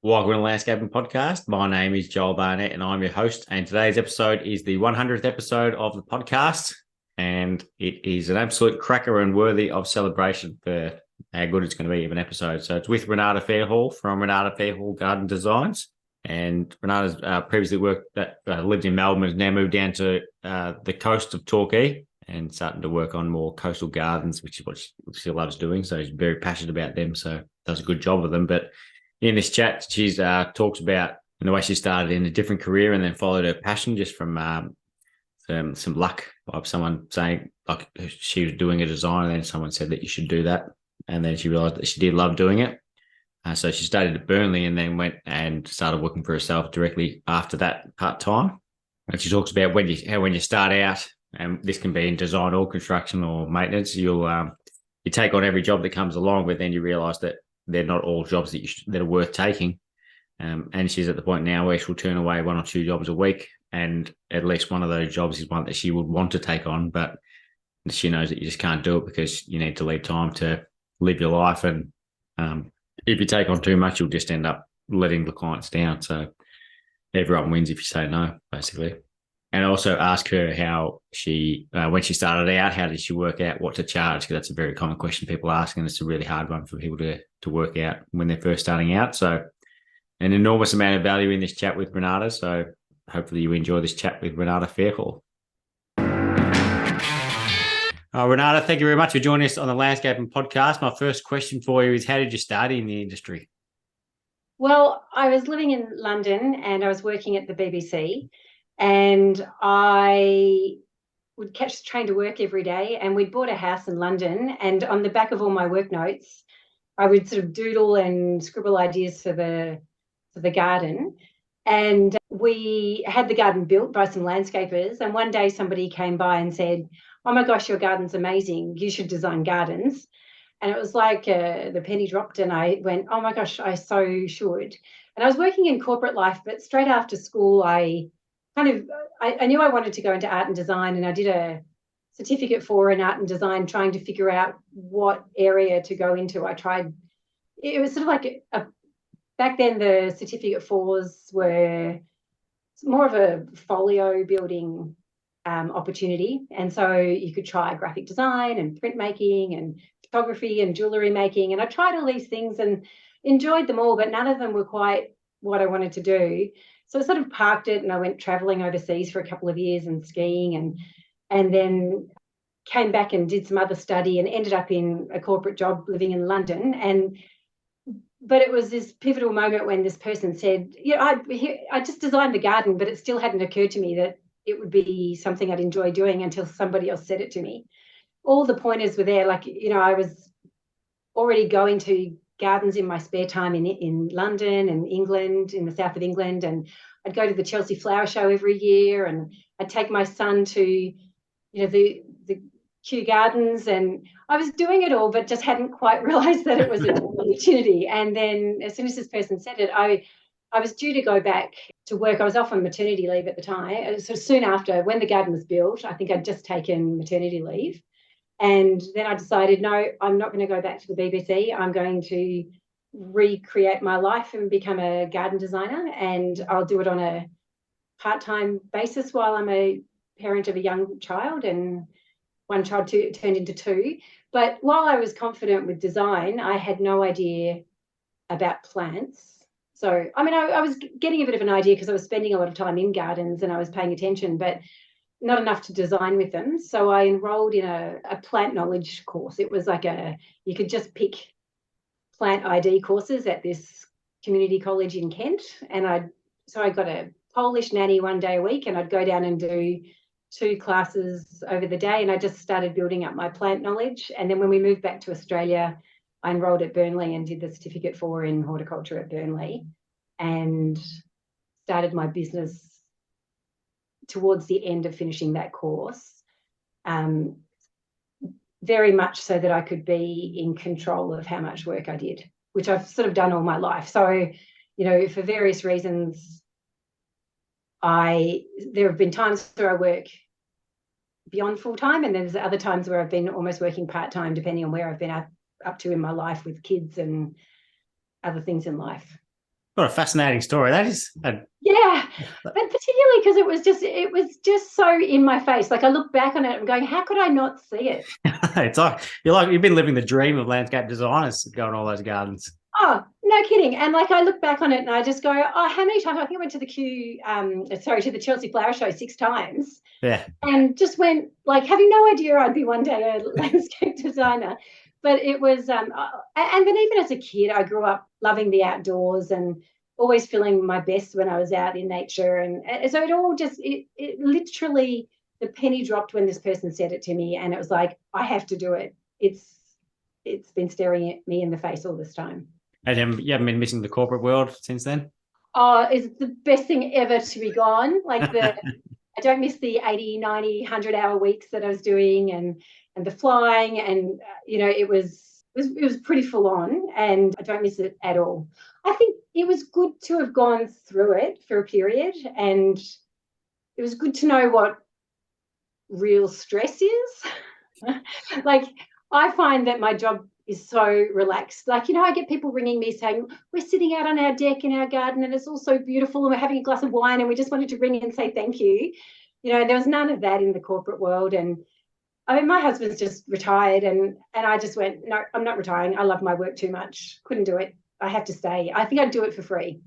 Welcome to the Landscaping Podcast. My name is Joel Barnett and I'm your host. And today's episode is the 100th episode of the podcast. And it is an absolute cracker and worthy of celebration for how good it's going to be of an episode. So it's with Renata Fairhall from Renata Fairhall Garden Designs. And Renata's previously lived in Melbourne, has now moved down to the coast of Torquay and starting to work on more coastal gardens, which is what she loves doing. So she's very passionate about them. So does a good job with them. But in this chat, she's talks about the way she started in a different career and then followed her passion just from some luck of someone saying like she was doing a design and then someone said that you should do that. And then she realized that she did love doing it. So she studied at Burnley and then went and started working for herself directly after that part-time. And she talks about when you start out, and this can be in design or construction or maintenance, you take on every job that comes along, but then you realize that they're not all jobs that are worth taking. And she's at the point now where she'll turn away 1 or 2 jobs a week. And at least one of those jobs is one that she would want to take on, but she knows that you just can't do it because you need to leave time to live your life. And if you take on too much, you'll just end up letting the clients down. So everyone wins if you say no, basically. And also ask her how she, when she started out, how did she work out what to charge? Because that's a very common question people ask, and it's a really hard one for people to work out when they're first starting out. So an enormous amount of value in this chat with Renata. So hopefully you enjoy this chat with Renata Fairhall. Renata, thank you very much for joining us on the Landscaping Podcast. My first question for you is, how did you study in the industry? Well, I was living in London and I was working at the BBC, and I would catch the train to work every day, and we'd bought a house in London, and on the back of all my work notes, I would sort of doodle and scribble ideas for the garden. And we had the garden built by some landscapers, and one day somebody came by and said, "Oh my gosh, your garden's amazing. You should design gardens." And it was like the penny dropped, and I went, "Oh my gosh, I so should." And I was working in corporate life, but straight after school, I knew I wanted to go into art and design, and I did a certificate for in art and design, trying to figure out what area to go into. It was sort of like back then the certificate fours were more of a folio building opportunity. And so you could try graphic design and printmaking and photography and jewellery making. And I tried all these things and enjoyed them all, but none of them were quite what I wanted to do. So I sort of parked it, and I went travelling overseas for a couple of years and skiing, and then came back and did some other study and ended up in a corporate job living in London. But it was this pivotal moment when this person said, I just designed the garden, but it still hadn't occurred to me that it would be something I'd enjoy doing until somebody else said it to me. All the pointers were there. I was already going to gardens in my spare time in London and England, in the south of England, and I'd go to the Chelsea Flower Show every year, and I'd take my son to, the Kew Gardens, and I was doing it all, but just hadn't quite realised that it was an opportunity. And then as soon as this person said it, I was due to go back to work. I was off on maternity leave at the time. So soon after, when the garden was built, I think I'd just taken maternity leave. And then I decided, no, I'm not going to go back to the BBC. I'm going to recreate my life and become a garden designer, and I'll do it on a part-time basis while I'm a parent of a young child, and one child turned into 2. But while I was confident with design, I had no idea about plants. So, I was getting a bit of an idea because I was spending a lot of time in gardens and I was paying attention, but not enough to design with them. So I enrolled in a plant knowledge course. It was like you could just pick plant ID courses at this community college in Kent. And I got a Polish nanny one day a week, and I'd go down and do 2 classes over the day, and I just started building up my plant knowledge. And then when we moved back to Australia, I enrolled at Burnley and did the certificate for in horticulture at Burnley, and started my business towards the end of finishing that course, very much so that I could be in control of how much work I did, which I've sort of done all my life. So, for various reasons, there have been times where I work beyond full-time, and then there's other times where I've been almost working part-time, depending on where I've been up to in my life with kids and other things in life. What a fascinating story. That is. Yeah, but particularly because it was just so in my face. Like I look back on it and going, how could I not see it? It's like you've been living the dream of landscape designers going all those gardens. Oh, no kidding. And like I look back on it and I just go, oh, how many times? I think I went to to the Chelsea Flower Show 6 times Yeah. and just went like having no idea I'd be one day a landscape designer. But it was, and then even as a kid, I grew up loving the outdoors and always feeling my best when I was out in nature. And so it literally, the penny dropped when this person said it to me. And it was like, I have to do it. It's been staring at me in the face all this time. And you haven't been missing the corporate world since then? Oh, it's the best thing ever to be gone. I don't miss the 80, 90, 100-hour weeks that I was doing and the flying. And, it was pretty full on and I don't miss it at all. I think it was good to have gone through it for a period and it was good to know what real stress is. Like, I find that my job is so relaxed. Like, I get people ringing me saying, we're sitting out on our deck in our garden and it's all so beautiful and we're having a glass of wine and we just wanted to ring and say thank you. There was none of that in the corporate world. And I mean, my husband's just retired and I just went, no, I'm not retiring. I love my work too much. Couldn't do it. I have to stay. I think I'd do it for free.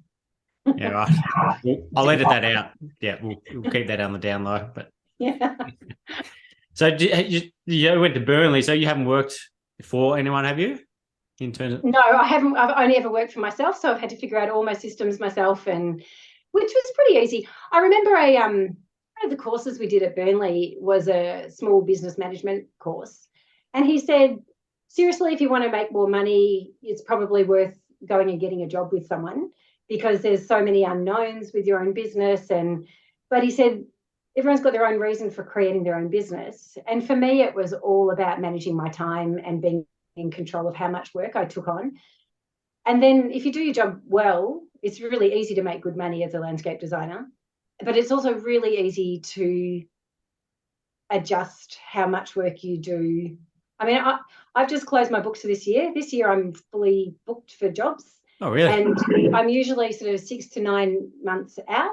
Yeah, right. I'll edit that out. Yeah, we'll keep that on the down low. But Yeah. so you went to Burnley, so you haven't worked for anyone, have you? In terms of No, I haven't. I've only ever worked for myself, so I've had to figure out all my systems myself, and which was pretty easy. I remember one of the courses we did at Burnley was a small business management course, and he said, seriously, if you want to make more money, it's probably worth going and getting a job with someone because there's so many unknowns with your own business. But he said everyone's got their own reason for creating their own business, and for me, it was all about managing my time and being in control of how much work I took on. And then if you do your job well, it's really easy to make good money as a landscape designer, but it's also really easy to adjust how much work you do. I mean, I've just closed my books for this year. This year I'm fully booked for jobs. Oh, really? And I'm usually sort of 6 to 9 months out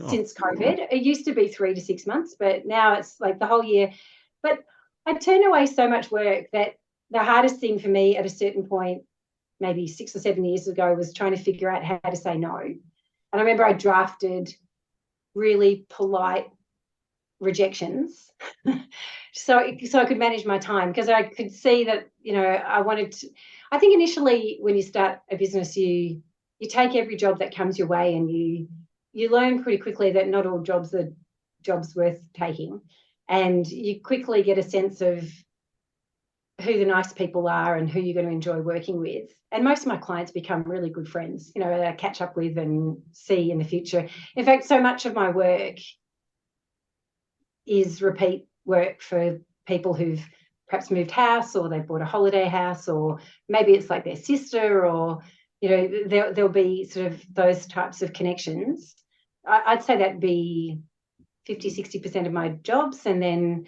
since COVID. It used to be 3 to 6 months, but now it's like the whole year. But I turn away so much work that the hardest thing for me at a certain point, maybe 6 or 7 years ago, was trying to figure out how to say no. And I remember I drafted really polite rejections so I could manage my time because I could see that, I wanted to. I think initially when you start a business, you take every job that comes your way and you learn pretty quickly that not all jobs are jobs worth taking. And you quickly get a sense of who the nice people are and who you're going to enjoy working with. And most of my clients become really good friends, that I catch up with and see in the future. In fact, so much of my work is repeat work for people who've perhaps moved house or they've bought a holiday house, or maybe it's like their sister, or, there'll be sort of those types of connections. I'd say that'd be 50, 60% of my jobs. And then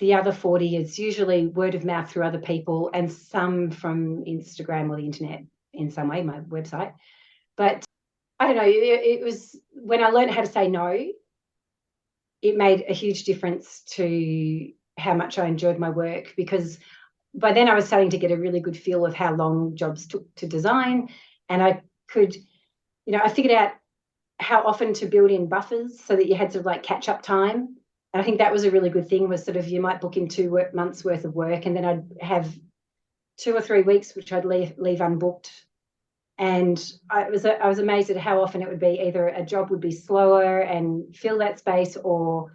the other 40 is usually word of mouth through other people and some from Instagram or the internet in some way, my website. But I don't know, it was when I learned how to say no, it made a huge difference to how much I enjoyed my work, because by then I was starting to get a really good feel of how long jobs took to design. And I could, I figured out how often to build in buffers so that you had sort of like catch up time. And I think that was a really good thing, was sort of you might book in 2 months worth of work and then I'd have 2 or 3 weeks which I'd leave unbooked. And I was amazed at how often it would be either a job would be slower and fill that space, or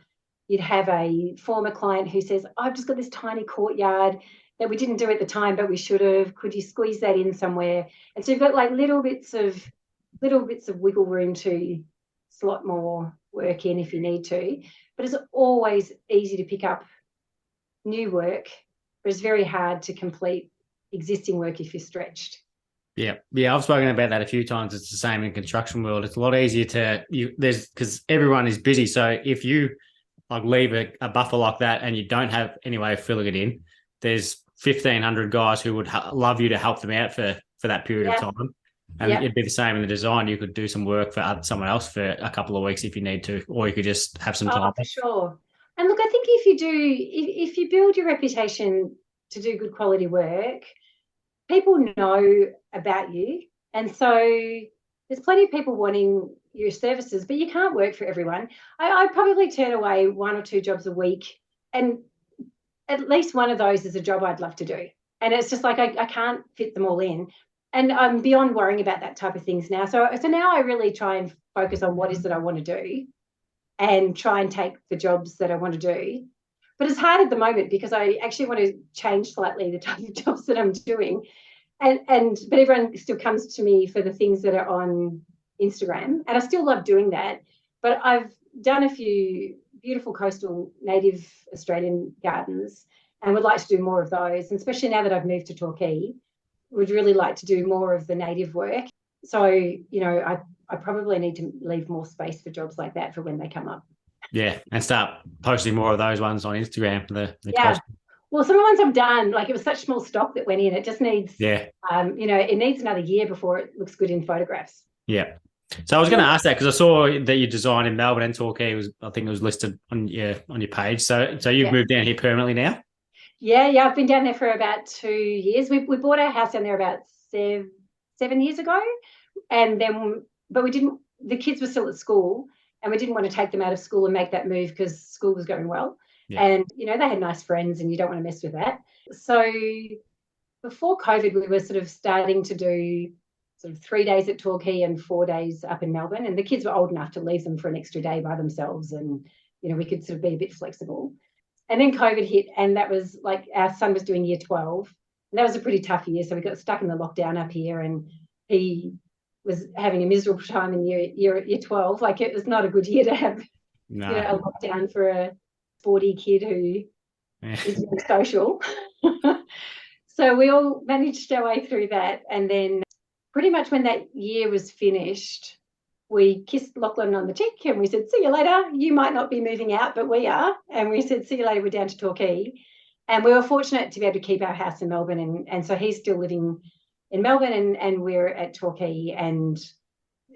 you'd have a former client who says, I've just got this tiny courtyard that we didn't do at the time, but we should have. Could you squeeze that in somewhere? And so you've got like little bits of wiggle room to slot more work in if you need to. But it's always easy to pick up new work, but it's very hard to complete existing work if you're stretched. Yeah, I've spoken about that a few times. It's the same in construction world. It's a lot easier because everyone is busy. So if you like leave a buffer like that and you don't have any way of filling it in, there's 1,500 guys who would love you to help them out for that period of time. And it'd be the same in the design. You could do some work for someone else for a couple of weeks if you need to, or you could just have some time. For sure. And look, I think if you build your reputation to do good quality work, people know about you. And so there's plenty of people wanting your services, but you can't work for everyone. I probably turn away 1 or 2 jobs a week, and at least one of those is a job I'd love to do. And it's just like I can't fit them all in. And I'm beyond worrying about that type of things now. So now I really try and focus on what is that I want to do and try and take the jobs that I want to do. But it's hard at the moment because I actually want to change slightly the type of jobs that I'm doing. But everyone still comes to me for the things that are on Instagram, and I still love doing that. But I've done a few beautiful coastal native Australian gardens and would like to do more of those, and especially now that I've moved to Torquay, would really like to do more of the native work. So, I probably need to leave more space for jobs like that for when they come up. Yeah, and start posting more of those ones on Instagram. The coast. Well, some of the ones I've done, like it was such small stock that went in, it just needs, it needs another year before it looks good in photographs. Yeah. So I was going to ask that because I saw that you designed in Melbourne and Torquay. I think it was listed on your page. So you've moved down here permanently now? Yeah. I've been down there for about 2 years. We bought our house down there about 7 years ago, but we didn't. The kids were still at school, and we didn't want to take them out of school and make that move because school was going well. Yeah. And they had nice friends, and you don't want to mess with that. So before COVID, we were sort of starting to do sort of 3 days at Torquay and 4 days up in Melbourne. And the kids were old enough to leave them for an extra day by themselves. And, we could sort of be a bit flexible. And then COVID hit, and that was like our son was doing year 12. And that was a pretty tough year. So we got stuck in the lockdown up here, and he was having a miserable time in year 12. Like it was not a good year to have, a lockdown for a 40 kid who is social. So we all managed our way through that. And then pretty much when that year was finished, we kissed Lachlan on the cheek and we said, see you later. You might not be moving out, but we are. And we said, see you later. We're down to Torquay. And we were fortunate to be able to keep our house in Melbourne. And so he's still living in Melbourne, and we're at Torquay. And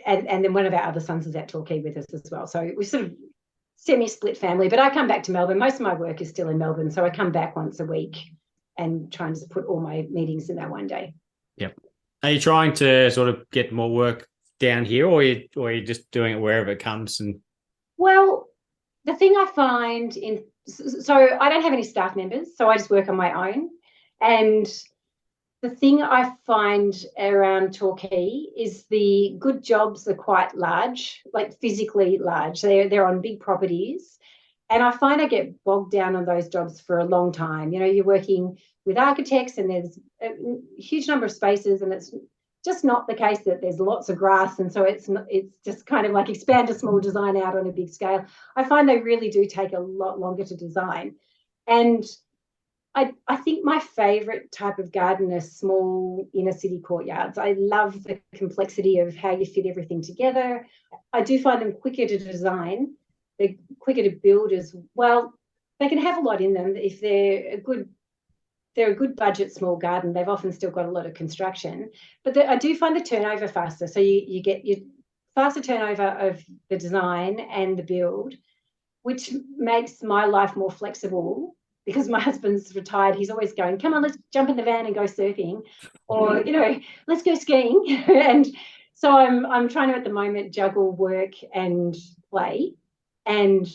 then one of our other sons is at Torquay with us as well. So we're sort of semi-split family. But I come back to Melbourne. Most of my work is still in Melbourne. So I come back once a week and try and just put all my meetings in that one day. Yep. Are you trying to sort of get more work down here, or are you just doing it wherever it comes? Well, the thing I find so I don't have any staff members, so I just work on my own. And the thing I find around Torquay is the good jobs are quite large, like physically large. They're on big properties. And I find I get bogged down on those jobs for a long time. You're working with architects and there's a huge number of spaces, and it's just not the case that there's lots of grass. And so it's just kind of like expand a small design out on a big scale. I find they really do take a lot longer to design. And I think my favourite type of garden are small inner city courtyards. I love the complexity of how you fit everything together. I do find them quicker to design. They're quicker to build as well. They can have a lot in them if they're a good budget small garden. They've often still got a lot of construction, but I do find the turnover faster. So you get your faster turnover of the design and the build, which makes my life more flexible because my husband's retired. He's always going, come on, let's jump in the van and go surfing, or, let's go skiing. And so I'm trying to at the moment juggle work and play. And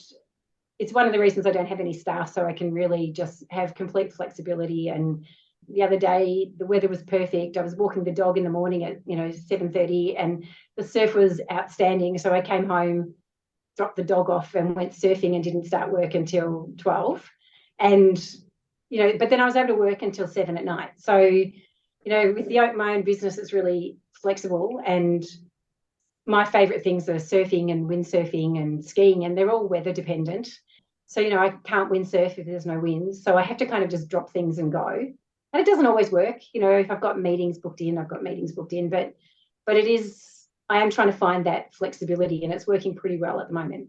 it's one of the reasons I don't have any staff, so I can really just have complete flexibility. And the other day, the weather was perfect. I was walking the dog in the morning at 7:30, and the surf was outstanding. So I came home, dropped the dog off, and went surfing, and didn't start work until 12. And but then I was able to work until 7 at night. So with my own business, it's really flexible. And my favourite things are surfing and windsurfing and skiing, and they're all weather dependent. So, I can't windsurf if there's no wind. So I have to kind of just drop things and go. And it doesn't always work. If I've got meetings booked in, I've got meetings booked in. But I am trying to find that flexibility, and it's working pretty well at the moment.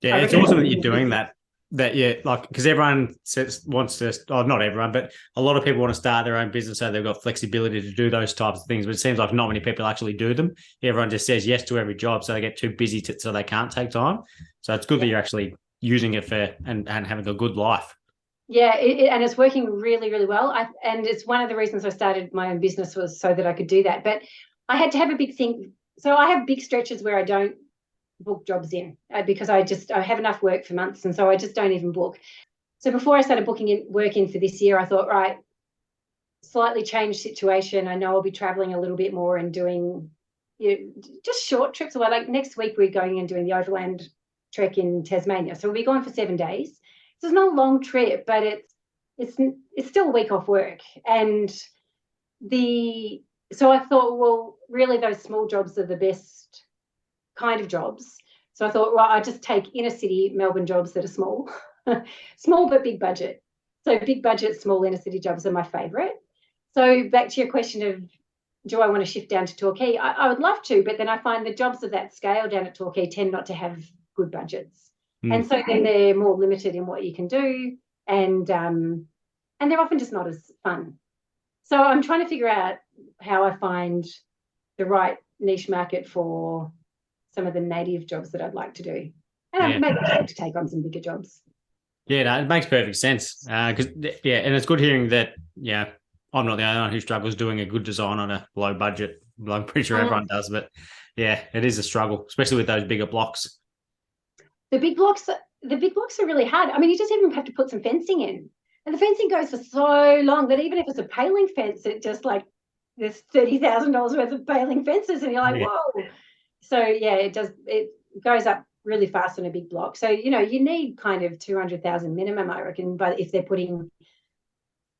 Yeah, it's awesome that you're doing that. that, yeah, like, because everyone wants to, oh, not everyone, but a lot of people want to start their own business, so they've got flexibility to do those types of things. But it seems like not many people actually do them. Everyone just says yes to every job, so they get too busy so they can't take time. So it's good that you're actually using it for and having a good life. Yeah, and it's working really, really well. And it's one of the reasons I started my own business was so that I could do that. But I had to have a big thing. So I have big stretches where I don't book jobs in because I have enough work for months, and so I just don't even book. So before I started booking work in for this year, I thought, right, slightly changed situation. I know I'll be traveling a little bit more and doing just short trips away. Like next week, we're going and doing the overland trek in Tasmania. So we'll be going for 7 days. So it's not a long trip, but it's still a week off work. And so I thought, well, really those small jobs are the best kind of jobs. So I thought, well, I just take inner city Melbourne jobs that are small, small but big budget. So big budget, small inner city jobs are my favourite. So back to your question of, do I want to shift down to Torquay? I would love to, but then I find the jobs of that scale down at Torquay tend not to have good budgets. And so then they're more limited in what you can do, and they're often just not as fun. So I'm trying to figure out how I find the right niche market for some of the native jobs that I'd like to do. And I maybe just like to take on some bigger jobs. Yeah, no, it makes perfect sense. And it's good hearing that, yeah, I'm not the only one who struggles doing a good design on a low budget. I'm pretty sure everyone does, but yeah, it is a struggle, especially with those bigger blocks. The big blocks are really hard. I mean, you just even have to put some fencing in. And the fencing goes for so long that even if it's a paling fence, it just like there's $30,000 worth of paling fences, and you're like, whoa. So yeah, it goes up really fast on a big block. So, you need kind of 200,000 minimum, I reckon, but if they're putting,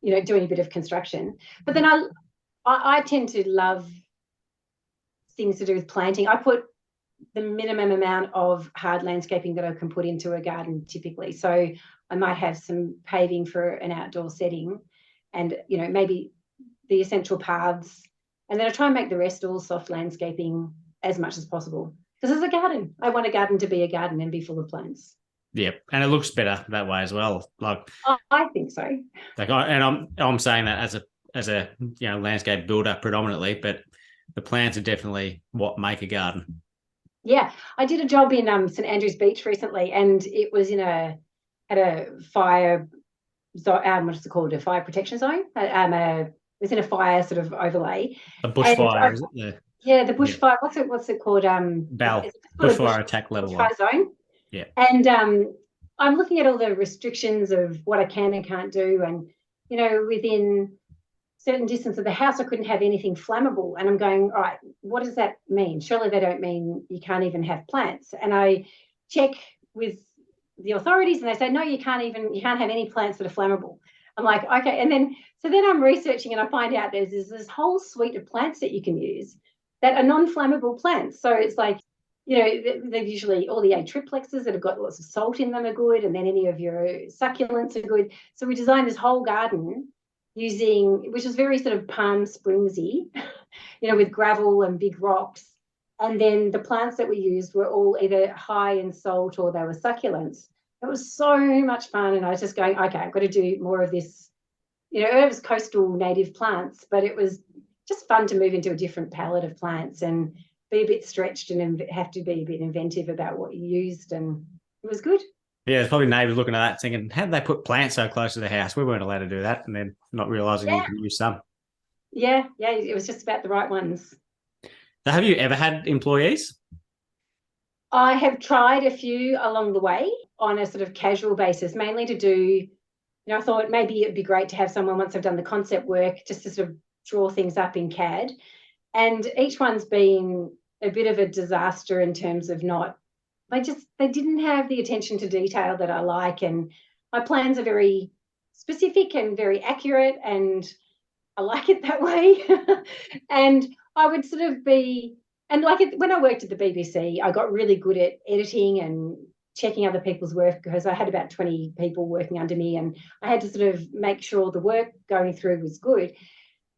doing a bit of construction. But then I tend to love things to do with planting. I put the minimum amount of hard landscaping that I can put into a garden typically. So I might have some paving for an outdoor setting and, maybe the essential paths. And then I try and make the rest all soft landscaping as much as possible. Because as a garden, I want a garden to be a garden and be full of plants. Yep, and it looks better that way as well. Like I think so. Like, I'm saying that as a landscape builder predominantly, but the plants are definitely what make a garden. Yeah, I did a job in St Andrews Beach recently, and it was at a fire zone. What's it called? A fire protection zone. It was in a fire sort of overlay. A bushfire, is it? Yeah, the bushfire. Yeah. What's it called? Bushfire attack level bushfire zone. Yeah. And I'm looking at all the restrictions of what I can and can't do, and within certain distance of the house, I couldn't have anything flammable. And I'm going, all right, what does that mean? Surely they don't mean you can't even have plants. And I check with the authorities, and they say, no, you can't have any plants that are flammable. I'm like, okay. And then I'm researching, and I find out there's this whole suite of plants that you can use that are non-flammable plants. So it's like, they're usually all the atriplexes that have got lots of salt in them are good, and then any of your succulents are good. So we designed this whole garden which is very sort of Palm Springsy, with gravel and big rocks. And then the plants that we used were all either high in salt or they were succulents. It was so much fun. And I was just going, okay, I've got to do more of this, herbs, coastal native plants, but it was just fun to move into a different palette of plants and be a bit stretched and have to be a bit inventive about what you used. And it was good. Yeah, there's probably neighbours looking at that thinking, how did they put plants so close to the house? We weren't allowed to do that. And then not realising you can use some. Yeah, it was just about the right ones. So have you ever had employees? I have tried a few along the way on a sort of casual basis, mainly to do, I thought maybe it'd be great to have someone once I've done the concept work just to sort of draw things up in CAD. And each one's been a bit of a disaster in terms of they didn't have the attention to detail that I like. And my plans are very specific and very accurate, and I like it that way. And I would sort of when I worked at the BBC, I got really good at editing and checking other people's work because I had about 20 people working under me, and I had to sort of make sure the work going through was good.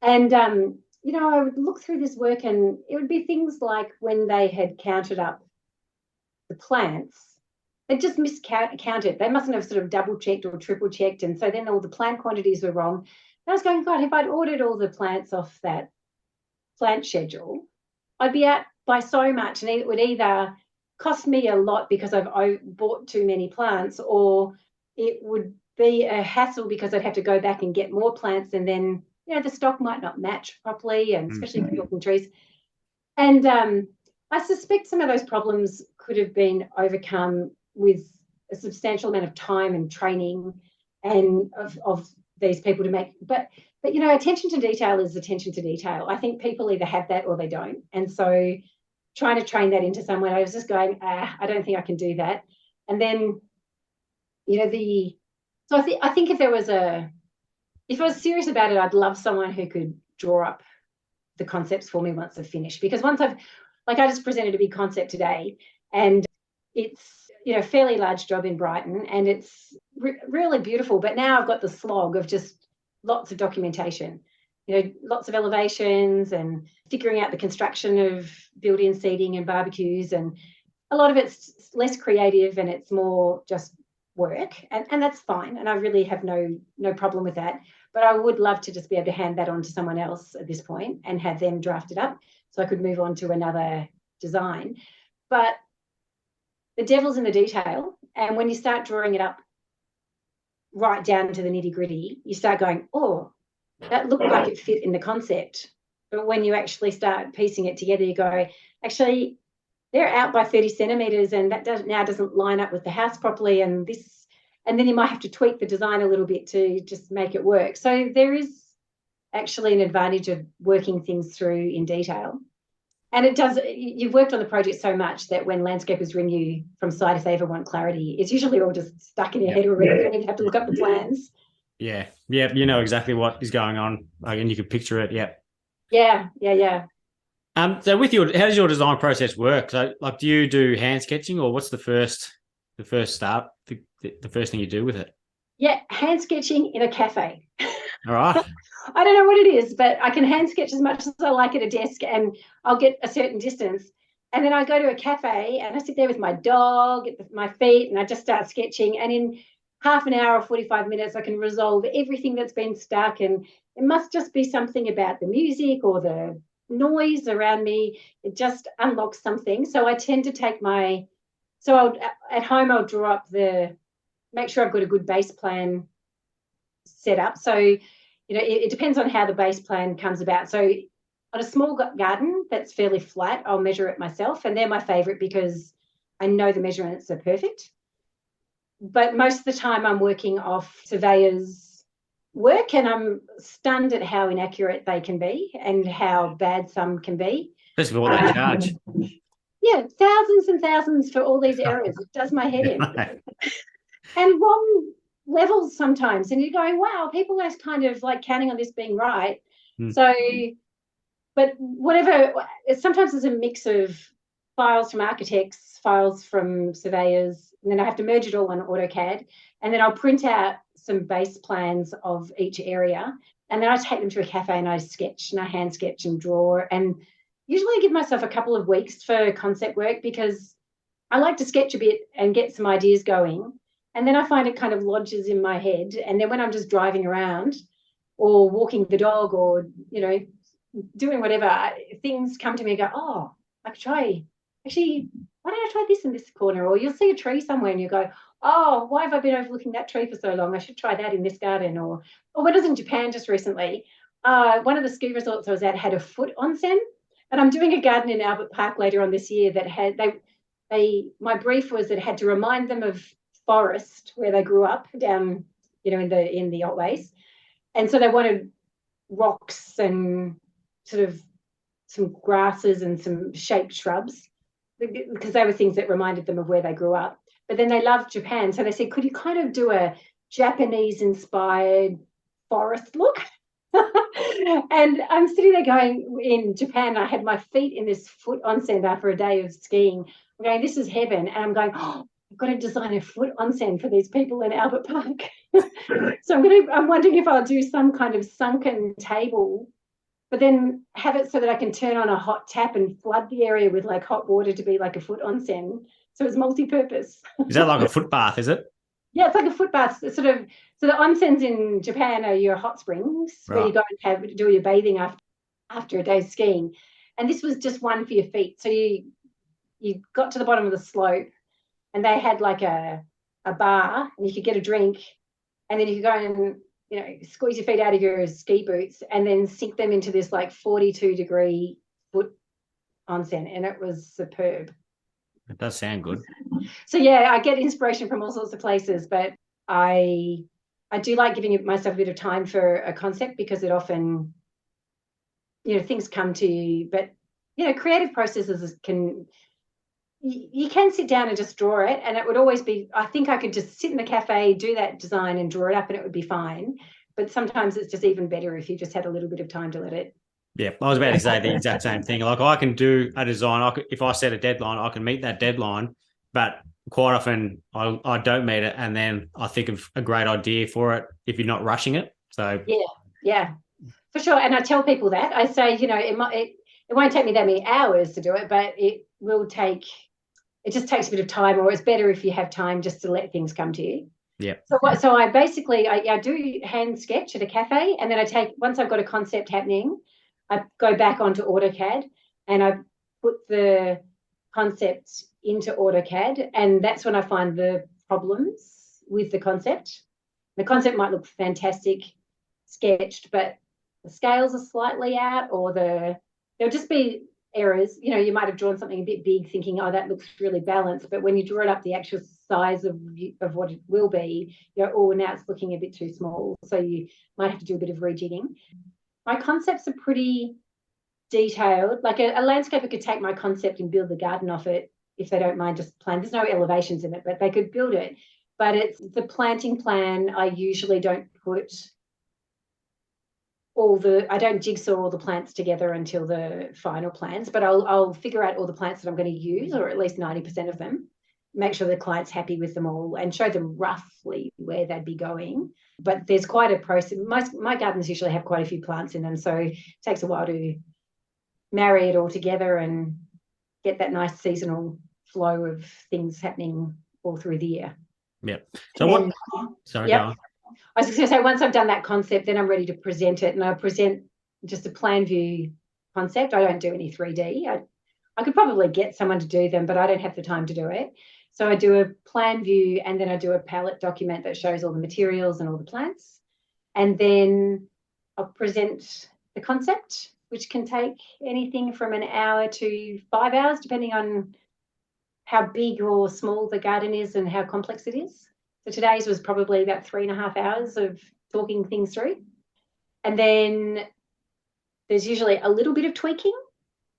And, I would look through this work, and it would be things like when they had counted up the plants, they just miscounted. They mustn't have sort of double checked or triple checked. And so then all the plant quantities were wrong. And I was going, God, if I'd ordered all the plants off that plant schedule, I'd be out by so much. And it would either cost me a lot because I've bought too many plants, or it would be a hassle because I'd have to go back and get more plants. And then, the stock might not match properly, and especially if you're talking trees. And I suspect some of those problems could have been overcome with a substantial amount of time and training and of these people to make. But attention to detail is attention to detail. I think people either have that or they don't. And so trying to train that into someone, I was just going, I don't think I can do that. And then, so I think if I was serious about it, I'd love someone who could draw up the concepts for me once I've finished. Because once I just presented a big concept today, and it's a fairly large job in Brighton, and it's really beautiful. But now I've got the slog of just lots of documentation, lots of elevations and figuring out the construction of built-in seating and barbecues, and a lot of it's less creative and it's more just work, and that's fine, and I really have no problem with that. But I would love to just be able to hand that on to someone else at this point and have them draft it up so I could move on to another design. But the devil's in the detail, and when you start drawing it up right down to the nitty-gritty, you start going, oh, that looked like it fit in the concept. But when you actually start piecing it together, you go, actually, they're out by 30 centimetres, and that doesn't line up with the house properly, and then you might have to tweak the design a little bit to just make it work. So there is actually an advantage of working things through in detail. And you've worked on the project so much that when landscapers ring you from site, if they ever want clarity, it's usually all just stuck in your head already. You don't even have to look up the plans. Yeah. You know exactly what is going on, and you can picture it. Yeah. So how does your design process work? So, do you do hand sketching, or what's the first start, the first thing you do with it? Yeah, hand sketching in a cafe. All right. I don't know what it is, but I can hand sketch as much as I like at a desk, and I'll get a certain distance. And then I go to a cafe and I sit there with my dog at my feet, and I just start sketching. And in half an hour or 45 minutes, I can resolve everything that's been stuck. And it must just be something about the music or the noise around me. It just unlocks something. So I tend to take at home, I'll draw up make sure I've got a good base plan set up. So, it depends on how the base plan comes about. So on a small garden that's fairly flat, I'll measure it myself, and they're my favourite because I know the measurements are perfect. But most of the time I'm working off surveyors' work, and I'm stunned at how inaccurate they can be and how bad some can be. First of all, what they charge. Yeah, thousands and thousands for all these areas. It does my head in. And wrong levels sometimes. And you're going, wow, people are kind of like counting on this being right. So, but whatever, sometimes there's a mix of files from architects, files from surveyors, and then I have to merge it all on AutoCAD. And then I'll print out some base plans of each area. And then I take them to a cafe and I sketch, and I hand sketch and draw. And usually I give myself a couple of weeks for concept work because I like to sketch a bit and get some ideas going. And then I find it kind of lodges in my head. And then when I'm just driving around or walking the dog or, doing whatever, things come to me and go, oh, I could try. Actually, why don't I try this in this corner? Or you'll see a tree somewhere and you go, oh, why have I been overlooking that tree for so long? I should try that in this garden. Or when I was in Japan just recently, one of the ski resorts I was at had a foot onsen. And I'm doing a garden in Albert Park later on this year that had, my brief was that it had to remind them of forest where they grew up down, in the Otways. And so they wanted rocks and sort of some grasses and some shaped shrubs because they were things that reminded them of where they grew up. But then they loved Japan. So they said, could you kind of do a Japanese-inspired forest look? And I'm sitting there going, in Japan, I had my feet in this foot onsen after a day of skiing. I'm going, this is heaven. And I'm going, oh, I've got to design a foot onsen for these people in Albert Park. So I'm wondering if I'll do some kind of sunken table but then have it so that I can turn on a hot tap and flood the area with like hot water to be like a foot onsen. So it's multi-purpose. Is that like a foot bath, is it? Yeah, it's like a foot bath. It's sort of, so the onsens in Japan are your hot springs where you Right. go and do your bathing after a day's skiing. And this was just one for your feet. So you got to the bottom of the slope and they had like a bar and you could get a drink and then you could go and squeeze your feet out of your ski boots and then sink them into this like 42-degree foot onsen, and it was superb. It does sound good. So yeah, I get inspiration from all sorts of places, but I do like giving myself a bit of time for a concept because it often, things come to you. But creative processes you can sit down and just draw it, and it would always be, I think I could just sit in the cafe, do that design and draw it up and it would be fine. But sometimes it's just even better if you just had a little bit of time to let it. Yeah, I was about to say the exact same thing. Like I can do a design. If I set a deadline, I can meet that deadline, but quite often I don't meet it, and then I think of a great idea for it if you're not rushing it. So yeah, for sure. And I tell people that I say, it won't take me that many hours to do it, but it just takes a bit of time, or it's better if you have time just to let things come to you. Yeah. So I basically I do hand sketch at a cafe, and then once I've got a concept happening, I go back onto AutoCAD and I put the concept into AutoCAD, and that's when I find the problems with the concept. The concept might look fantastic sketched, but the scales are slightly out, or there'll just be errors. You might have drawn something a bit big thinking, oh, that looks really balanced, but when you draw it up the actual size of what it will be, oh, now it's looking a bit too small, so you might have to do a bit of rejigging. My concepts are pretty detailed. Like a landscaper could take my concept and build the garden off it if they don't mind just plan. There's no elevations in it, but they could build it. But it's the planting plan. I usually don't put I don't jigsaw all the plants together until the final plans, but I'll figure out all the plants that I'm going to use, or at least 90% of them, make sure the client's happy with them all and show them roughly where they'd be going. But there's quite a process. My gardens usually have quite a few plants in them, so it takes a while to marry it all together and get that nice seasonal flow of things happening all through the year. Yeah. So sorry, yep. go on. I was just going to say, once I've done that concept, then I'm ready to present it, and I present just a plan view concept. I don't do any 3D. I could probably get someone to do them, but I don't have the time to do it. So I do a plan view, and then I do a palette document that shows all the materials and all the plants. And then I'll present the concept, which can take anything from an hour to 5 hours, depending on how big or small the garden is and how complex it is. So today's was probably about 3.5 hours of talking things through. And then there's usually a little bit of tweaking,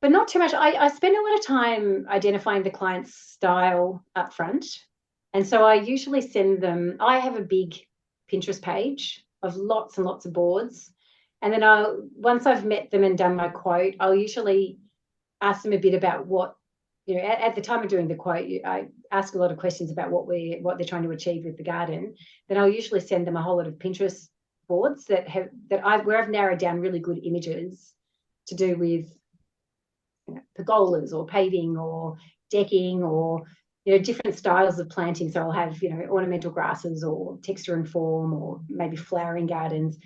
but not too much. I spend a lot of time identifying the client's style up front. And so I usually send them, I have a big Pinterest page of lots and lots of boards. And then once I've met them and done my quote, I'll usually ask them a bit about what, at the time of doing the quote, I ask a lot of questions about what they're trying to achieve with the garden. Then I'll usually send them a whole lot of Pinterest boards where I've narrowed down really good images to do with pergolas or paving or decking or different styles of planting. So I'll have ornamental grasses or texture and form or maybe flowering gardens.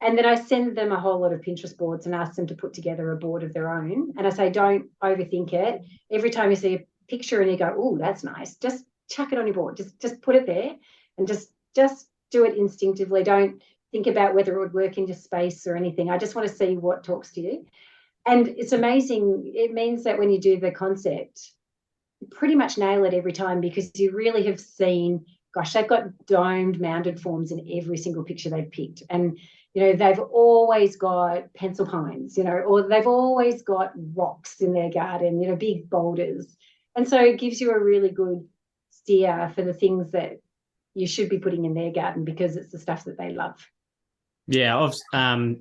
And then I send them a whole lot of Pinterest boards and ask them to put together a board of their own. And I say, don't overthink it. Every time you see a picture and you go, oh, that's nice, just chuck it on your board. Just put it there and just do it instinctively. Don't think about whether it would work in your space or anything. I just want to see what talks to you. And it's amazing. It means that when you do the concept, you pretty much nail it every time, because you really have seen, gosh, they've got domed mounded forms in every single picture they've picked. And they've always got pencil pines, or they've always got rocks in their garden, big boulders. And so it gives you a really good steer for the things that you should be putting in their garden, because it's the stuff that they love. Yeah, I've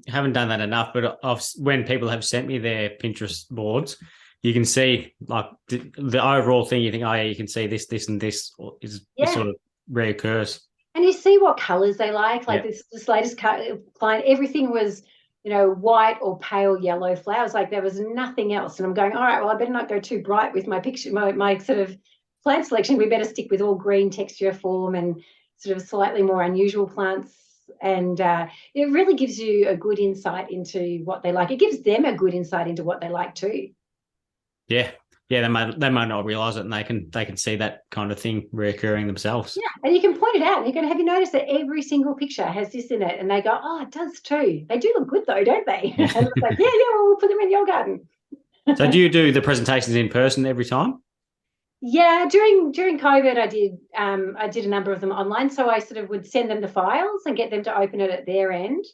haven't done that enough, but when people have sent me their Pinterest boards, you can see like the overall thing. You think, oh yeah, you can see this, and this sort of reoccurs. And you see what colours they like. Like this latest client, everything was white or pale yellow flowers. Like there was nothing else. And I'm going, all right, well, I better not go too bright with my picture, my sort of plant selection. We better stick with all green texture, form, and sort of slightly more unusual plants. And it really gives you a good insight into what they like. It gives them a good insight into what they like too. Yeah. Yeah, they might not realize it, and they can see that kind of thing reoccurring themselves. Yeah, and you can point it out. And you can have you noticed that every single picture has this in it, and they go, "Oh, it does too." They do look good though, don't they? Yeah. And it's like, yeah, yeah, well, we'll put them in your garden. So do you do the presentations in person every time? Yeah, during COVID, I did a number of them online. So I sort of would send them the files and get them to open it at their end,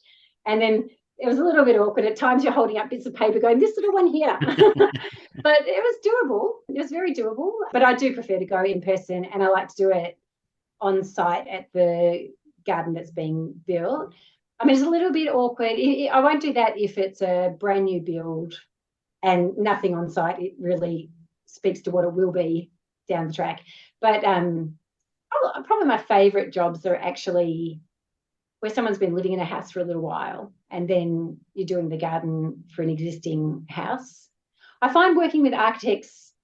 and then it was a little bit awkward at times. You're holding up bits of paper, going, "This little one here," but it was doable. It was very doable. But I do prefer to go in person, and I like to do it on site at the garden that's being built. I mean, it's a little bit awkward. I won't do that if it's a brand new build and nothing on site. It really speaks to what it will be down the track. But probably my favourite jobs are actually where someone's been living in a house for a little while and then you're doing the garden for an existing house. I find working with architects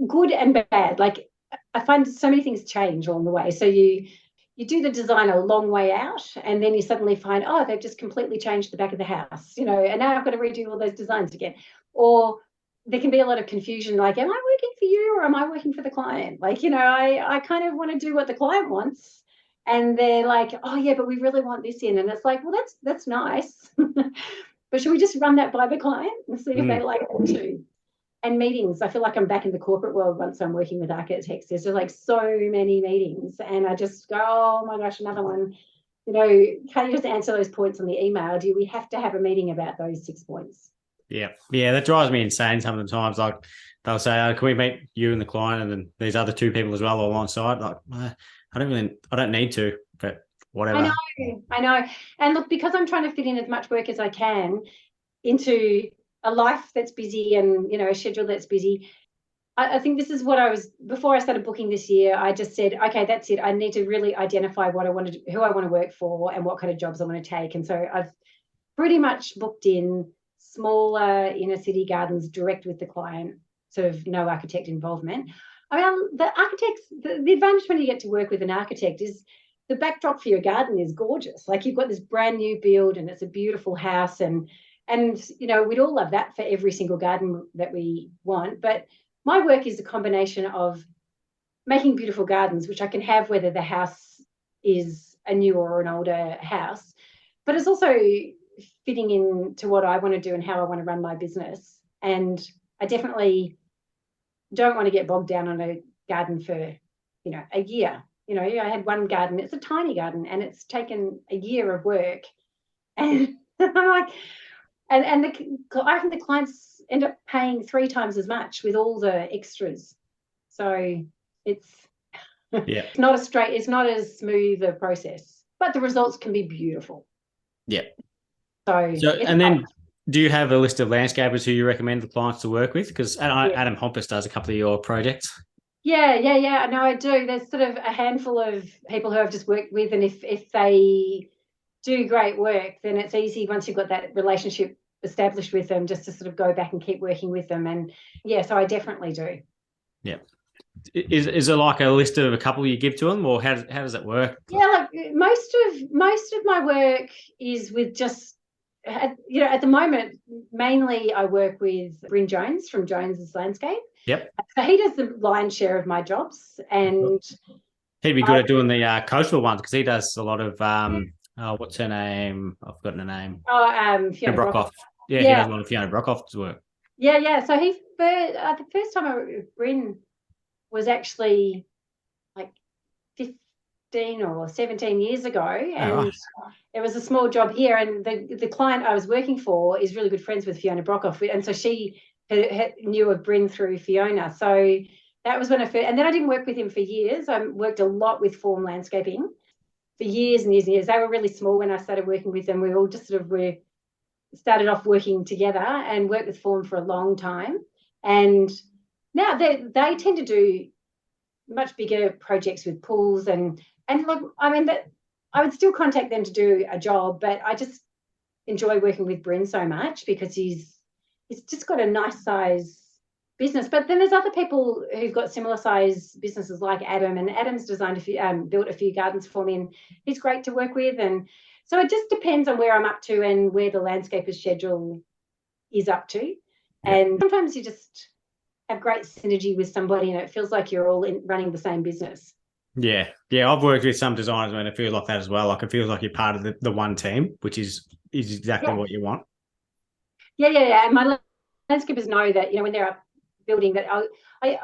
good and bad. Like I find so many things change along the way. So you do the design a long way out and then you suddenly find, oh, they've just completely changed the back of the house, and now I've got to redo all those designs again. Or there can be a lot of confusion, like, am I working for you or am I working for the client? Like, I kind of want to do what the client wants. And they're like, oh, yeah, but we really want this in. And it's like, well, that's nice. But should we just run that by the client and see if they like it too? And meetings, I feel like I'm back in the corporate world once I'm working with architects. There's just like so many meetings and I just go, oh my gosh, another one. Can't you just answer those points on the email? Do we have to have a meeting about those 6 points? Yeah. Yeah, that drives me insane some of the times. Like they'll say, can we meet you and the client and then these other two people as well alongside? Like, I don't need to, but whatever. I know. And look, because I'm trying to fit in as much work as I can into a life that's busy and, a schedule that's busy, I think this is what before I started booking this year, I just said, okay, that's it. I need to really identify what I want to do, who I want to work for and what kind of jobs I want to take. And so I've pretty much booked in smaller inner city gardens direct with the client, sort of no architect involvement. I mean, the architects, the advantage when you get to work with an architect is the backdrop for your garden is gorgeous. Like you've got this brand new build and it's a beautiful house and we'd all love that for every single garden that we want. But my work is a combination of making beautiful gardens, which I can have whether the house is a new or an older house, but it's also fitting into what I want to do and how I want to run my business. And I definitely don't want to get bogged down on a garden for, a year. I had one garden, it's a tiny garden, and it's taken a year of work. And I'm like, I think the clients end up paying 3 times as much with all the extras. So it's it's not as smooth a process, but the results can be beautiful. Yeah. So and then do you have a list of landscapers who you recommend the clients to work with? Because Adam Hoppus does a couple of your projects. Yeah. No, I do. There's sort of a handful of people who I've just worked with, and if they do great work, then it's easy once you've got that relationship established with them just to sort of go back and keep working with them. And yeah, so I definitely do. Yeah. Is there like a list of a couple you give to them, or how does it work? Yeah, like most of my work is with just at the moment mainly I work with Bryn Jones from Jones's Landscape. Yep. So he does the lion's share of my jobs, and he'd be good at doing the coastal ones because he does a lot of what's her name? I've forgotten her name. Fiona Brockhoff. Yeah, he does a lot of Fiona Brockhoff's work. Yeah. So the first time I worked with Bryn was actually like 15 or 17 years ago, and it was a small job here. And the client I was working for is really good friends with Fiona Brockhoff, and so she knew of Bryn through Fiona. So that was when I first, and then I didn't work with him for years. I worked a lot with Form Landscaping for years and years and years. They were really small when I started working with them. We all just sort of started off working together and worked with Form for a long time. And now they tend to do much bigger projects with pools and look, I mean, that I would still contact them to do a job, but enjoy working with Bryn so much because he's just got a nice size business. But then there's other people who've got similar size businesses like Adam, and Adam's designed built a few gardens for me, and he's great to work with. And so it just depends on where I'm up to and where the landscaper's schedule is up to. Yeah. And sometimes you just have great synergy with somebody and it feels like you're all running the same business. Yeah. I've worked with some designers and it feels like that as well. Like it feels like you're part of the one team, which is exactly what you want. Yeah. And my landscapers know that, when they're up building that, I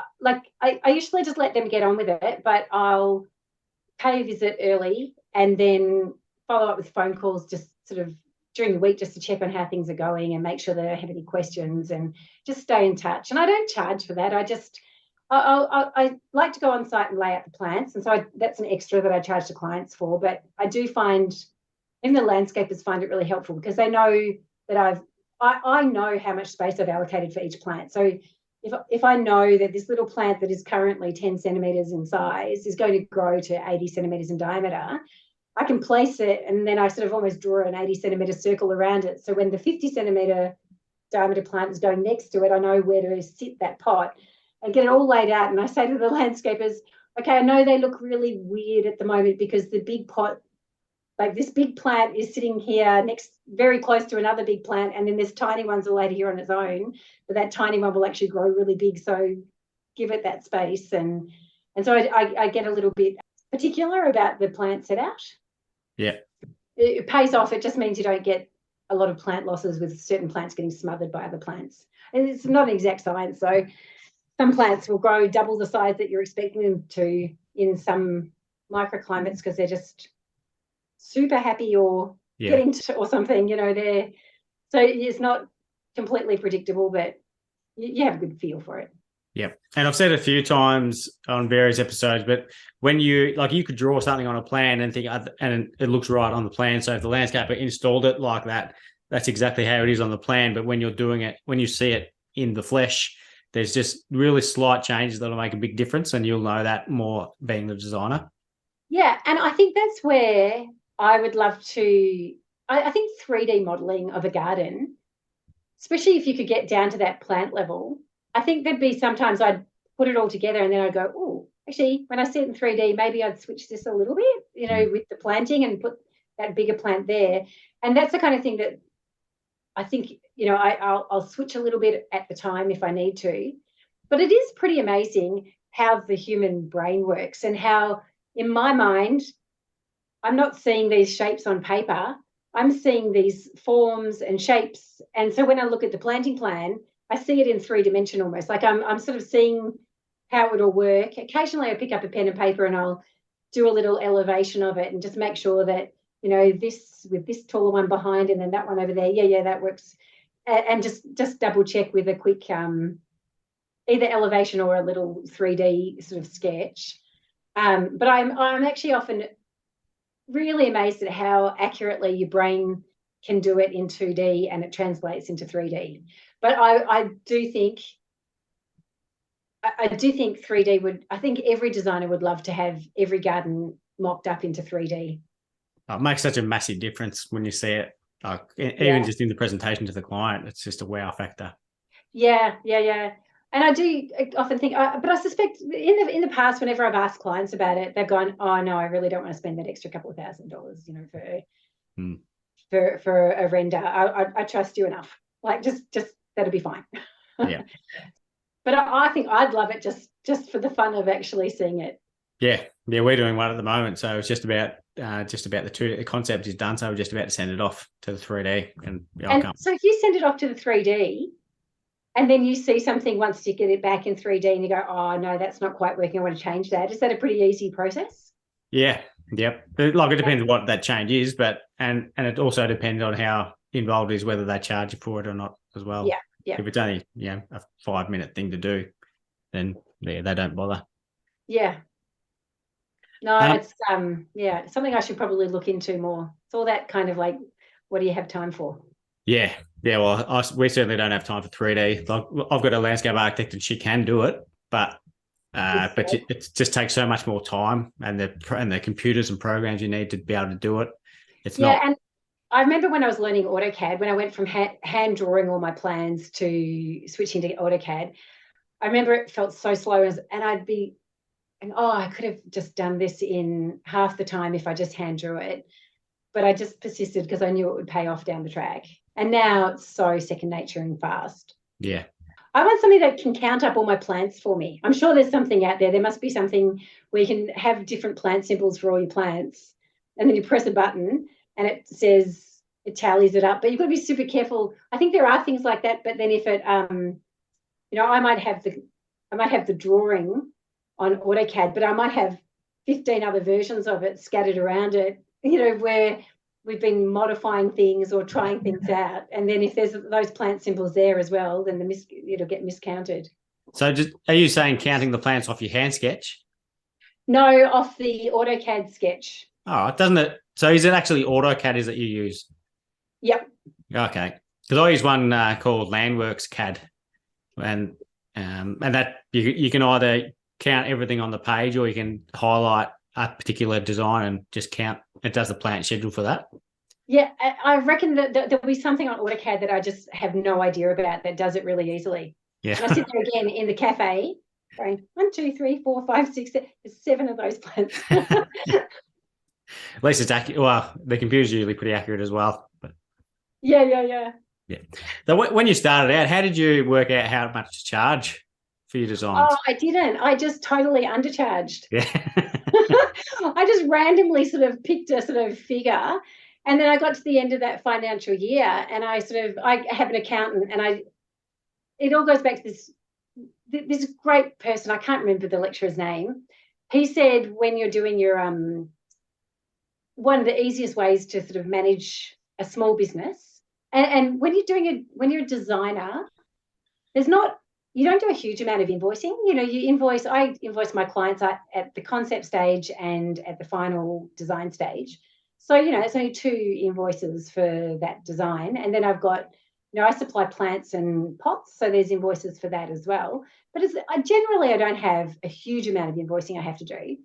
usually just let them get on with it, but I'll pay a visit early and then follow up with phone calls just sort of during the week just to check on how things are going and make sure they don't have any questions and just stay in touch. And I don't charge for that. I like to go on site and lay out the plants. And so that's an extra that I charge the clients for. But I do find, even the landscapers find it really helpful because they know that I know how much space I've allocated for each plant. So if I know that this little plant that is currently 10 centimetres in size is going to grow to 80 centimetres in diameter, I can place it and then I sort of almost draw an 80 centimetre circle around it. So when the 50 centimetre diameter plant is going next to it, I know where to sit that pot and get it all laid out. And I say to the landscapers, okay, I know they look really weird at the moment because the big pot, like this big plant is sitting here very close to another big plant, and then this tiny one's all later here on its own, but that tiny one will actually grow really big. So give it that space. And so I get a little bit particular about the plant set out. Yeah. It pays off. It just means you don't get a lot of plant losses with certain plants getting smothered by other plants. And it's not an exact science. So some plants will grow double the size that you're expecting them to in some microclimates because they're just super happy or getting to or something, so it's not completely predictable, but you have a good feel for it. Yeah. And I've said a few times on various episodes, but when you could draw something on a plan and think, and it looks right on the plan. So if the landscaper installed it like that, that's exactly how it is on the plan. But when you're doing it, when you see it in the flesh, there's just really slight changes that'll make a big difference. And you'll know that more being the designer. Yeah. And I think that's where I would love to, I think 3D modeling of a garden, especially if you could get down to that plant level, I think there'd be sometimes I'd put it all together and then I'd go, oh, actually, when I see it in 3D, maybe I'd switch this a little bit, with the planting and put that bigger plant there. And that's the kind of thing that I think, I'll switch a little bit at the time if I need to. But it is pretty amazing how the human brain works and how, in my mind, I'm not seeing these shapes on paper. I'm seeing these forms and shapes. And so when I look at the planting plan, I see it in 3D almost. Like I'm sort of seeing how it'll work. Occasionally I pick up a pen and paper and I'll do a little elevation of it and just make sure that, this with this taller one behind and then that one over there. Yeah, that works. And just double check with a quick either elevation or a little 3D sort of sketch. But I'm actually often really amazed at how accurately your brain can do it in 2D and it translates into 3D. But I do think 3D I think every designer would love to have every garden mocked up into 3D. It makes such a massive difference when you see it, even just in the presentation to the client. It's just a wow factor. Yeah. And I do often think, but I suspect in the past, whenever I've asked clients about it, they've gone, "Oh no, I really don't want to spend that extra couple of $1,000, for a render. I trust you enough. Like just that'll be fine." Yeah. But I think I'd love it just for the fun of actually seeing it. Yeah, we're doing one at the moment, so it's just about the concept is done, so we're just about to send it off to the 3D, and so if you send it off to the 3D. And then you see something once you get it back in 3D and you go, oh, no, that's not quite working. I want to change that. Is that a pretty easy process? Yeah. Yep. Like it depends what that change is, but and it also depends on how involved it is, whether they charge you for it or not as well. Yeah. If it's only, a 5-minute thing to do, then they don't bother. Yeah. No, it's something I should probably look into more. It's all that kind of like, what do you have time for? Yeah. Well, we certainly don't have time for 3D. Like, I've got a landscape architect and she can do it, but it just takes so much more time and the computers and programs you need to be able to do it. It's not. And I remember when I was learning AutoCAD, when I went from hand drawing all my plans to switching to AutoCAD, I remember it felt so slow, and I'd be, oh, I could have just done this in half the time if I just hand drew it. But I just persisted because I knew it would pay off down the track. And now it's so second nature and fast. Yeah. I want something that can count up all my plants for me. I'm sure there's something out there. There must be something where you can have different plant symbols for all your plants. And then you press a button and it says, it tallies it up. But you've got to be super careful. I think there are things like that. But then if it, I might have the drawing on AutoCAD, but I might have 15 other versions of it scattered around it, where we've been modifying things or trying things out. And then if there's those plant symbols there as well, then it'll get miscounted. So are you saying counting the plants off your hand sketch? No, off the AutoCAD sketch. Oh, doesn't it? So is it actually AutoCAD is that you use? Yep. Okay. Because I use one called Landworks CAD. And that you can either count everything on the page or you can highlight a particular design and just count. It does the plant schedule for that. Yeah, I reckon that there'll be something on AutoCAD that I just have no idea about that does it really easily. Yeah. And I sit there again in the cafe going 1, 2, 3, 4, 5, 6, 7 of those plants. At least it's accurate. Well, the computer's usually pretty accurate as well. But Yeah. So when you started out, how did you work out how much to charge for your designs? Oh, I didn't. I just totally undercharged. Yeah. I just randomly sort of picked a sort of figure, and then I got to the end of that financial year, and I have an accountant, and it all goes back to this great person. I can't remember the lecturer's name. He said when you're doing your one of the easiest ways to sort of manage a small business, and when you're a designer, you don't do a huge amount of invoicing. I invoice my clients at the concept stage and at the final design stage. So, it's only 2 invoices for that design. And then I've got, I supply plants and pots. So there's invoices for that as well. But I don't have a huge amount of invoicing I have to do.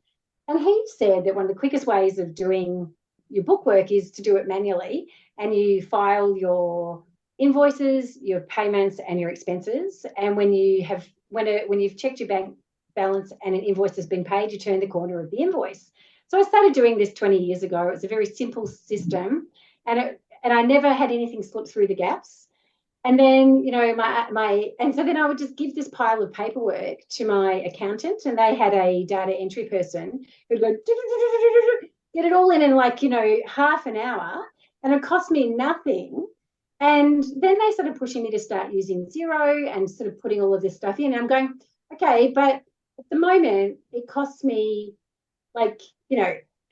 And he said that one of the quickest ways of doing your bookwork is to do it manually, and you file your invoices, your payments, and your expenses. And when you've checked your bank balance and an invoice has been paid, you turn the corner of the invoice. So I started doing this 20 years ago. It was a very simple system, and I never had anything slip through the gaps. And then, so then I would just give this pile of paperwork to my accountant, and they had a data entry person who'd go, get it all in like, half an hour, and it cost me nothing. And then they started pushing me to start using Xero and sort of putting all of this stuff in. And I'm going, okay, but at the moment it costs me like,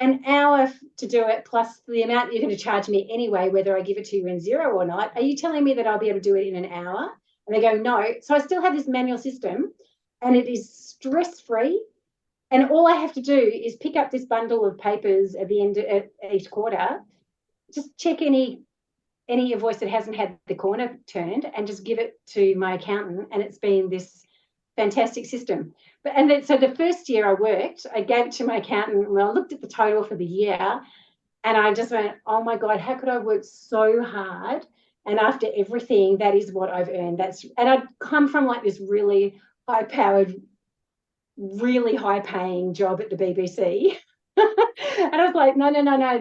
an hour to do it plus the amount you're going to charge me anyway, whether I give it to you in Xero or not. Are you telling me that I'll be able to do it in an hour? And they go, no. So I still have this manual system, and it is stress-free. And all I have to do is pick up this bundle of papers at the end of each quarter, just check any invoice that hasn't had the corner turned, and just give it to my accountant, and it's been this fantastic system. So the first year I worked, I gave it to my accountant, and I looked at the total for the year, and I just went, oh my God, how could I work so hard? And after everything, that is what I've earned. And I'd come from like this really high-powered, really high-paying job at the BBC. And I was like, no,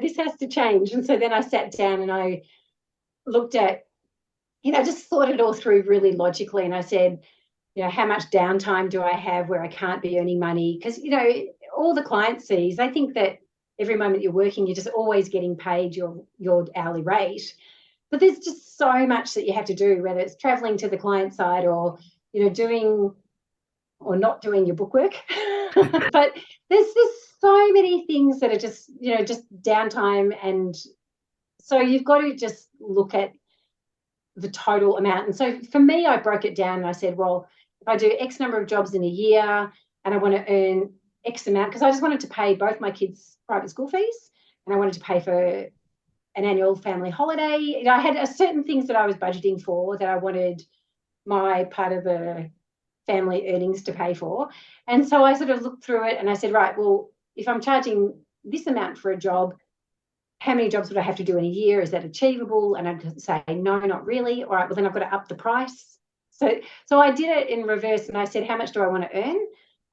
this has to change. And so then I sat down and I looked at, just thought it all through really logically. And I said, how much downtime do I have where I can't be earning money? Because, all the client sees, they think that every moment you're working, you're just always getting paid your hourly rate. But there's just so much that you have to do, whether it's traveling to the client side or, doing or not doing your bookwork. But there's just so many things that are just, just downtime. And so you've got to just look at the total amount. And so for me, I broke it down and I said, well, if I do X number of jobs in a year and I want to earn X amount, because I just wanted to pay both my kids' private school fees and I wanted to pay for an annual family holiday. I had certain things that I was budgeting for that I wanted my part of the family earnings to pay for. And so I sort of looked through it and I said, right, well, if I'm charging this amount for a job, how many jobs would I have to do in a year? Is that achievable? And I'd say, no, not really. All right, well, then I've got to up the price. So I did it in reverse, and I said, how much do I want to earn?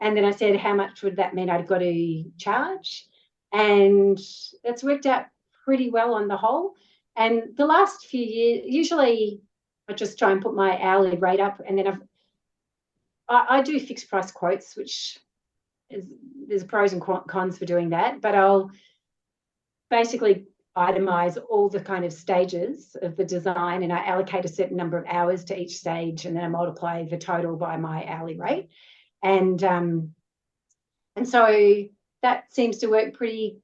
And then I said, how much would that mean I've got to charge? And it's worked out pretty well on the whole. And the last few years, usually I just try and put my hourly rate up, and then I do fixed price quotes, which there's pros and cons for doing that, but I'll basically itemize all the kind of stages of the design, and I allocate a certain number of hours to each stage, and then I multiply the total by my hourly rate. And so that seems to work pretty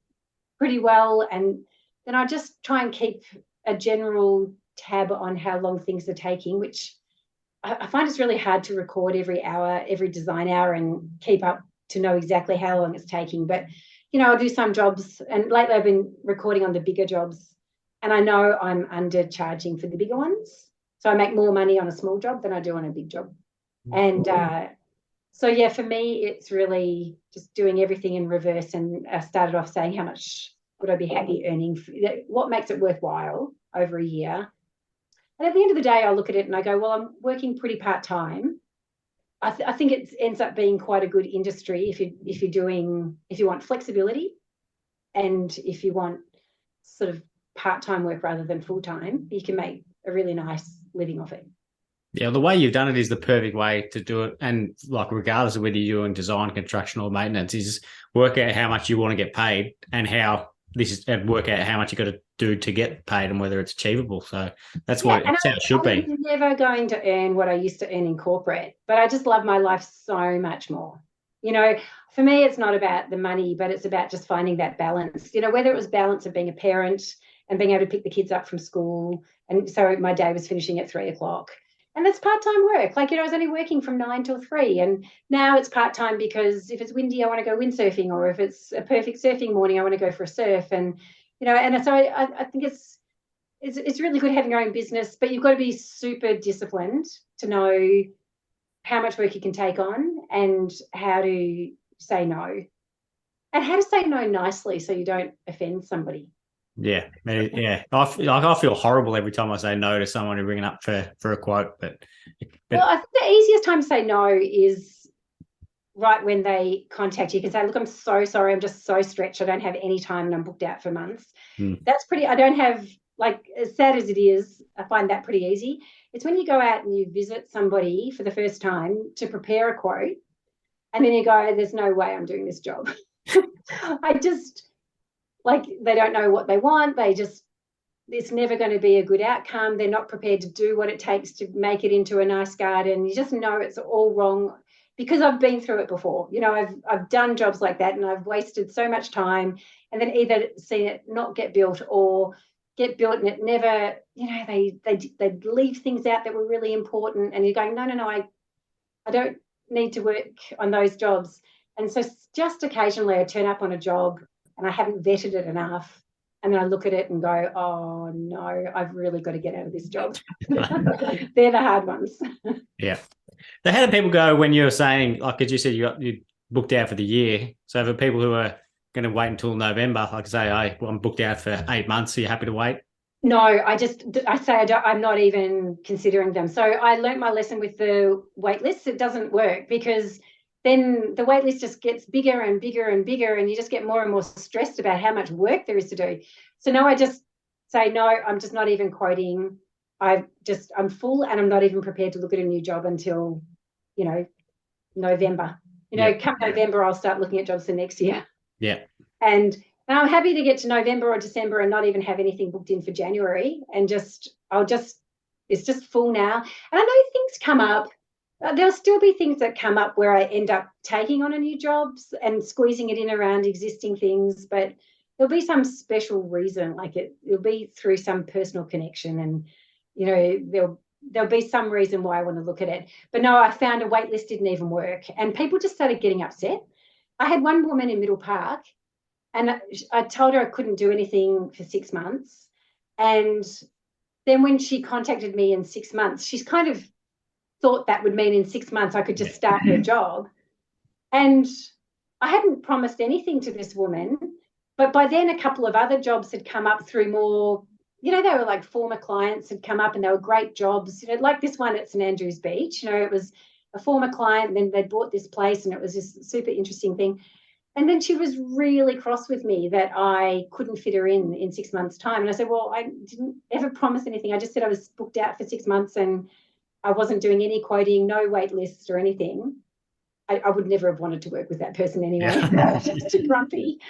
well. And then I just try and keep a general tab on how long things are taking, which I find it's really hard to record every hour, every design hour, and keep up to know exactly how long it's taking. But, I'll do some jobs, and lately I've been recording on the bigger jobs, and I know I'm undercharging for the bigger ones. So I make more money on a small job than I do on a big job. And so, yeah, for me, it's really just doing everything in reverse. And I started off saying, how much would I be happy earning? What makes it worthwhile over a year? And at the end of the day, I look at it and I go, well, I'm working pretty part-time. I think it ends up being quite a good industry if you want flexibility, and if you want sort of part-time work rather than full-time, you can make a really nice living off it. Yeah, the way you've done it is the perfect way to do it. And like, regardless of whether you're doing design, construction, or maintenance, is work out how much you want to get paid, and work out how much you got to do to get paid, and whether it's achievable. So that's how it should be. I'm never going to earn what I used to earn in corporate, but I just love my life so much more. For me, it's not about the money, but it's about just finding that balance. Whether it was balance of being a parent and being able to pick the kids up from school, and so my day was finishing at 3:00. And that's part-time work. I was only working from 9 till 3, and now it's part-time because if it's windy, I want to go windsurfing, or if it's a perfect surfing morning, I want to go for a surf. And and so I think it's really good having your own business, but you've got to be super disciplined to know how much work you can take on, and how to say no, and how to say no nicely so you don't offend somebody. Yeah. I feel horrible every time I say no to someone who's ringing up for a quote. But well, I think the easiest time to say no is right when they contact you. You can say, look, I'm so sorry, I'm just so stretched, I don't have any time, and I'm booked out for months. That's I don't have, as sad as it is, I find that pretty easy. It's when you go out and you visit somebody for the first time to prepare a quote, and then you go, there's no way I'm doing this job. They don't know what they want. It's never going to be a good outcome. They're not prepared to do what it takes to make it into a nice garden. You just know it's all wrong, because I've been through it before. I've done jobs like that, and I've wasted so much time, and then either seen it not get built or get built and it never, they leave things out that were really important, and you're going, no, I don't need to work on those jobs. And so just occasionally I turn up on a job and I haven't vetted it enough, and then I look at it and go, oh no, I've really got to get out of this job. They're the hard ones. Yeah. So how do people go when you're saying, as you said, you booked out for the year? So for people who are going to wait until November, I'm booked out for 8 months, are you happy to wait? No, I say I'm not even considering them. So I learned my lesson with the wait lists. It doesn't work, because then the wait list just gets bigger and bigger and bigger, and you just get more and more stressed about how much work there is to do. So now I just say, no, I'm just not even quoting. I'm full, and I'm not even prepared to look at a new job until, November. Come November, I'll start looking at jobs for next year. Yeah. And I'm happy to get to November or December and not even have anything booked in for January, and it's just full now. And I know things come up. There'll still be things that come up where I end up taking on a new job and squeezing it in around existing things, but there'll be some special reason, it'll be through some personal connection, and there'll be some reason why I want to look at it. But no, I found a wait list didn't even work, and people just started getting upset. I had one woman in Middle Park, and I told her I couldn't do anything for 6 months, and then when she contacted me in 6 months, she's kind of thought that would mean in 6 months I could just start her job. And I hadn't promised anything to this woman, But by then, a couple of other jobs had come up through more, they were like former clients had come up and they were great jobs, like this one at St Andrews Beach. It was a former client, and then they bought this place, and it was this super interesting thing. And then she was really cross with me that I couldn't fit her in 6 months' time. And I said, well, I didn't ever promise anything. I just said I was booked out for 6 months and I wasn't doing any quoting, no wait lists or anything. I would never have wanted to work with that person anyway. Yeah. Just too grumpy.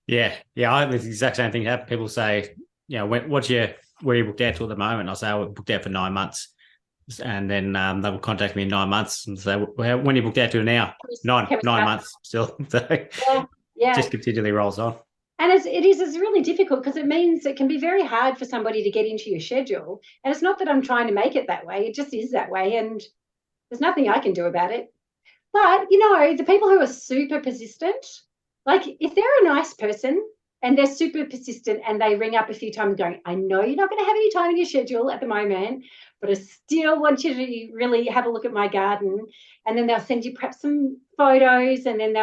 Yeah. I have the exact same thing happen. People say, where are you booked out to at the moment? I'll say, I was booked out for 9 months. And then they will contact me in 9 months and say, well, when are you booked out to now? Nine months still. So yeah. Just continually rolls on. And it's really difficult because it means it can be very hard for somebody to get into your schedule. And it's not that I'm trying to make it that way. It just is that way. And there's nothing I can do about it. But, the people who are super persistent, like if they're a nice person and they're super persistent and they ring up a few times going, I know you're not going to have any time in your schedule at the moment, but I still want you to really have a look at my garden. And then they'll send you perhaps some photos, and then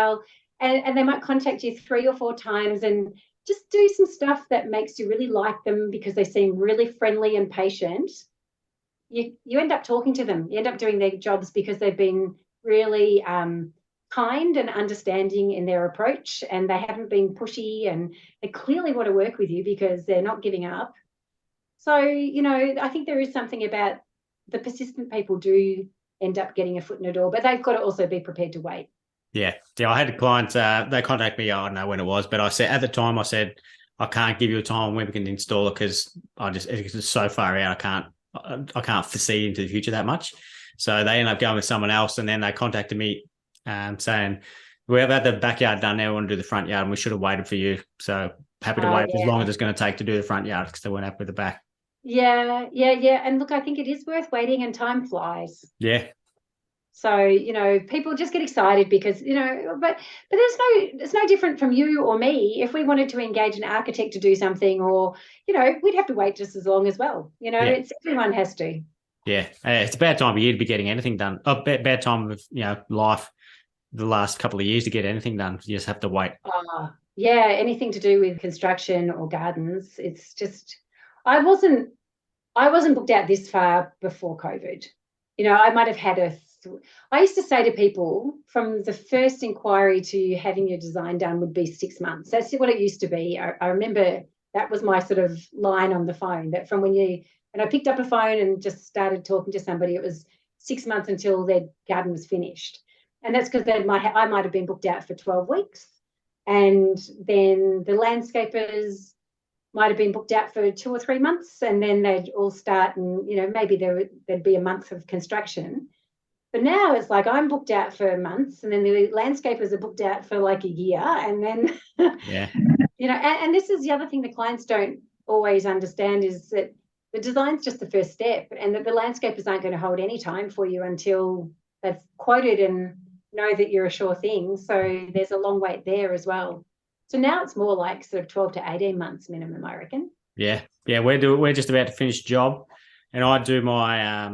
and they might contact you 3 or 4 times and just do some stuff that makes you really like them because they seem really friendly and patient. You end up talking to them. You end up doing their jobs because they've been really kind and understanding in their approach, and they haven't been pushy, and they clearly want to work with you because they're not giving up. So, I think there is something about the persistent people do end up getting a foot in the door, but they've got to also be prepared to wait. Yeah. I had a client, they contacted me, I don't know when it was, but I said, at the time, I said, I can't give you a time when we can install it because it's so far out. I can't foresee into the future that much. So they ended up going with someone else, and then they contacted me saying, we've had the backyard done now, we want to do the front yard, and we should have waited for you. So happy to wait as long as it's going to take to do the front yard because they weren't happy with the back. Yeah. And look, I think it is worth waiting, and time flies. Yeah. So, people just get excited because, but it's no different from you or me. If we wanted to engage an architect to do something, or, we'd have to wait just as long as well. It's everyone has to. Yeah. It's a bad time of year to be getting anything done. Bad time of, life the last couple of years to get anything done. You just have to wait. Anything to do with construction or gardens. It's just, I wasn't booked out this far before COVID. I might have had I used to say to people, from the first inquiry to having your design done would be 6 months. That's what it used to be. I remember that was my sort of line on the phone, that from when I picked up a phone and just started talking to somebody, it was 6 months until their garden was finished. And that's because I might have been booked out for 12 weeks. And then the landscapers might have been booked out for 2 or 3 months, and then they'd all start, and maybe there'd be a month of construction. But now it's like I'm booked out for months, and then the landscapers are booked out for like a year, and then and this is the other thing the clients don't always understand, is that the design's just the first step, and that the landscapers aren't going to hold any time for you until they've quoted and know that you're a sure thing. So there's a long wait there as well. So now it's more like sort of 12 to 18 months minimum, I reckon. Yeah. We're just about to finish job, and I do my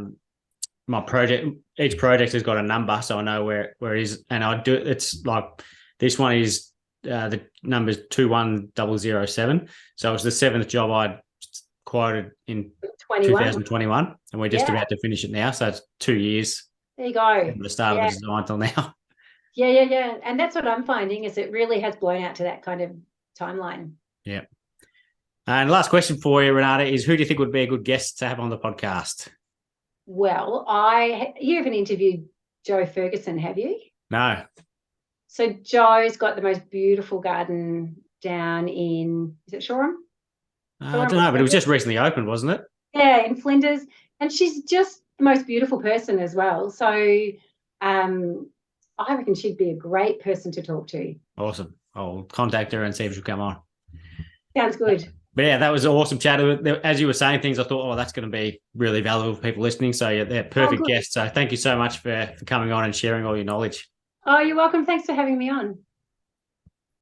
my project. Each project has got a number, so I know where it is, and I do. It's like this one is the number's 21007. So it was the 7th job I quoted in 2021, and we're just about to finish it now. So it's 2 years. There you go. From the start of the design till now. Yeah. And that's what I'm finding, is it really has blown out to that kind of timeline. Yeah. And last question for you, Renata, is who do you think would be a good guest to have on the podcast? Well, you haven't interviewed Joe Ferguson, have you? No. So Joe's got the most beautiful garden down in, is it Shoreham? I don't know, but it was just recently opened, wasn't it? Yeah, in Flinders. And she's just the most beautiful person as well. So I reckon she'd be a great person to talk to. Awesome. I'll contact her and see if she'll come on. Sounds good. But yeah, that was an awesome chat. As you were saying things, I thought, that's going to be really valuable for people listening. So yeah, they're perfect guests. So thank you so much for coming on and sharing all your knowledge. Oh, you're welcome. Thanks for having me on.